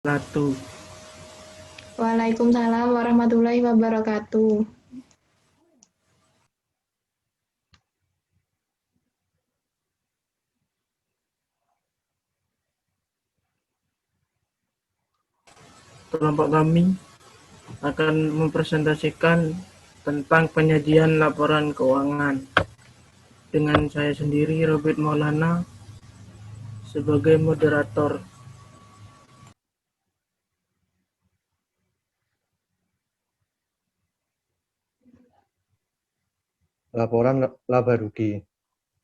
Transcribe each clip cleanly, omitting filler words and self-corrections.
Ratu. Waalaikumsalam warahmatullahi wabarakatuh. Kelompok kami akan mempresentasikan tentang penyajian laporan keuangan dengan saya sendiri, Robert Maulana, sebagai moderator. Laporan laba rugi.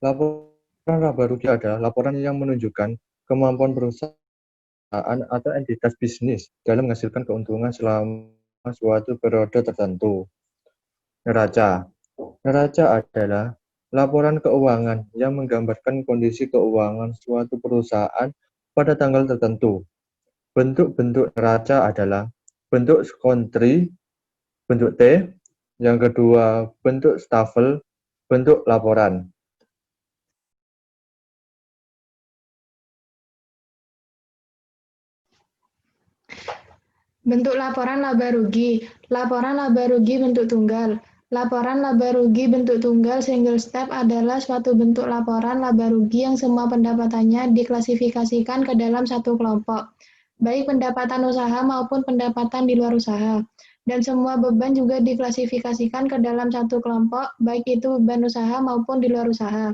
Laporan laba rugi adalah laporan yang menunjukkan kemampuan perusahaan atau entitas bisnis dalam menghasilkan keuntungan selama suatu periode tertentu. Neraca. Neraca adalah laporan keuangan yang menggambarkan kondisi keuangan suatu perusahaan pada tanggal tertentu. Bentuk-bentuk neraca adalah bentuk skontri, bentuk T, yang kedua bentuk stafel, bentuk laporan. Bentuk laporan laba rugi. Laporan laba rugi bentuk tunggal. Laporan laba rugi bentuk tunggal single step adalah suatu bentuk laporan laba rugi yang semua pendapatannya diklasifikasikan ke dalam satu kelompok, baik pendapatan usaha maupun pendapatan di luar usaha. Dan semua beban juga diklasifikasikan ke dalam satu kelompok, baik itu beban usaha maupun di luar usaha.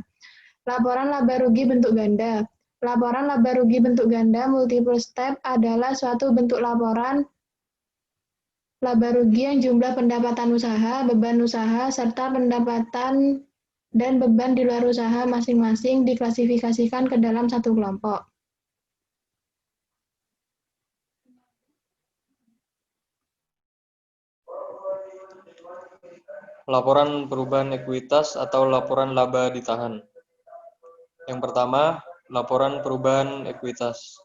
Laporan laba rugi bentuk ganda. Laporan laba rugi bentuk ganda multiple step adalah suatu bentuk laporan laba rugi yang jumlah pendapatan usaha, beban usaha, serta pendapatan dan beban di luar usaha masing-masing diklasifikasikan ke dalam satu kelompok. Laporan perubahan ekuitas atau laporan laba ditahan. Yang pertama, laporan perubahan ekuitas.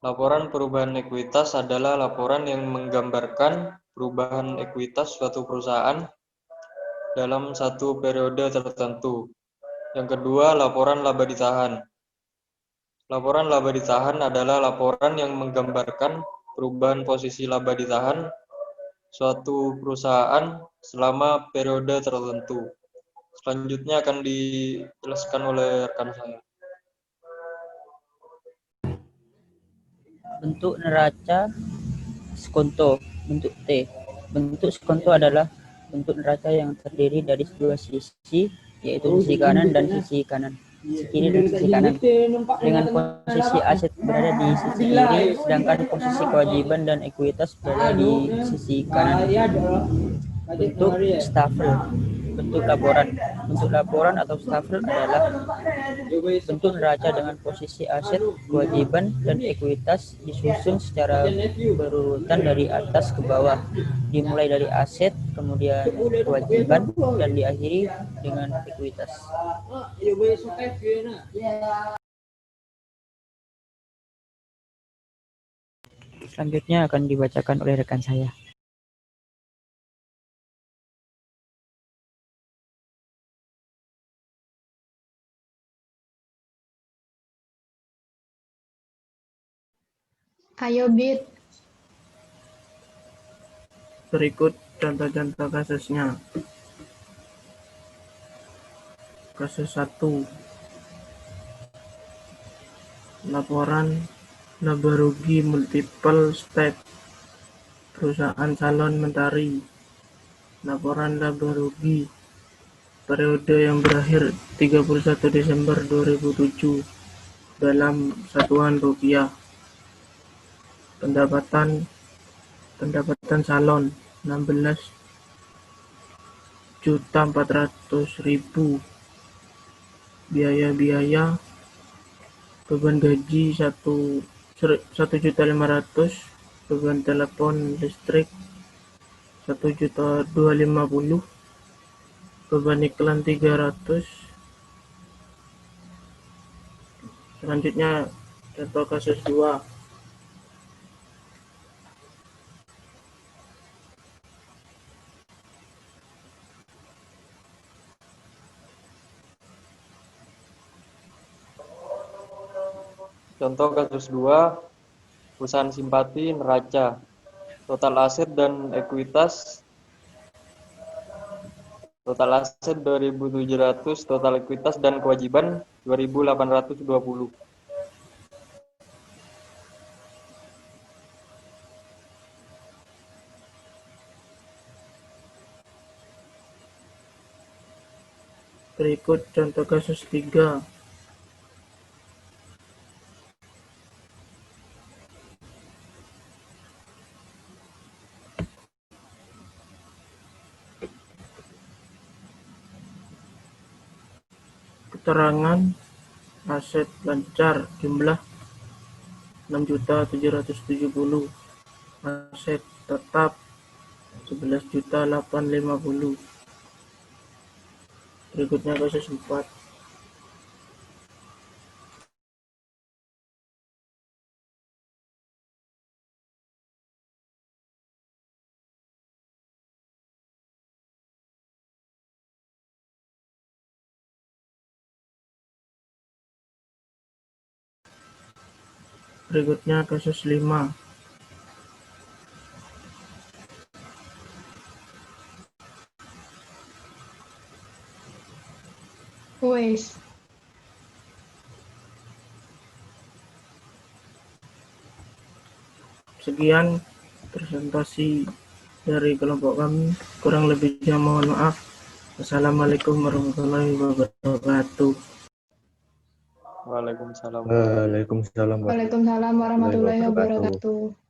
Laporan perubahan ekuitas adalah laporan yang menggambarkan perubahan ekuitas suatu perusahaan dalam satu periode tertentu. Yang kedua, laporan laba ditahan. Laporan laba ditahan adalah laporan yang menggambarkan perubahan posisi laba ditahan suatu perusahaan selama periode tertentu. Selanjutnya akan dijelaskan oleh rekan saya. Bentuk neraca skonto, bentuk T. Bentuk skonto adalah bentuk neraca yang terdiri dari dua sisi, yaitu sisi kanan dan sisi kanan. Sisi kiri dan sisi kanan. Dengan posisi aset berada di sisi kiri, sedangkan posisi kewajiban dan ekuitas berada di sisi kanan. Bentuk stafel, bentuk laporan atau stafel adalah bentuk neraca dengan posisi aset, kewajiban, dan ekuitas disusun secara berurutan dari atas ke bawah, dimulai dari aset, kemudian kewajiban, dan diakhiri dengan ekuitas. Selanjutnya akan dibacakan oleh rekan saya. Ayo, Bit. Berikut contoh-contoh kasusnya. Kasus 1. Laporan laba rugi multiple step perusahaan Salon Mentari. Laporan laba rugi periode yang berakhir 31 Desember 2007 dalam satuan rupiah. Pendapatan salon 16.400.000. Biaya beban gaji 1.500.000, beban telepon listrik 1.250.000, beban iklan 300. Selanjutnya contoh kasus 2. Contoh kasus 2, perusahaan simpati, neraca. Total aset dan ekuitas, total aset 2.700, total ekuitas dan kewajiban 2.820. Berikut contoh kasus 3. Keterangan aset lancar jumlah 6.770, aset tetap 11.850. Berikutnya kasus 4. Berikutnya kasus 5. Wes. Sekian presentasi dari kelompok kami. Kurang lebihnya mohon maaf. Wassalamualaikum warahmatullahi wabarakatuh. Waalaikumsalam. Waalaikumsalam Waalaikumsalam warahmatullahi wabarakatuh. wabarakatuh.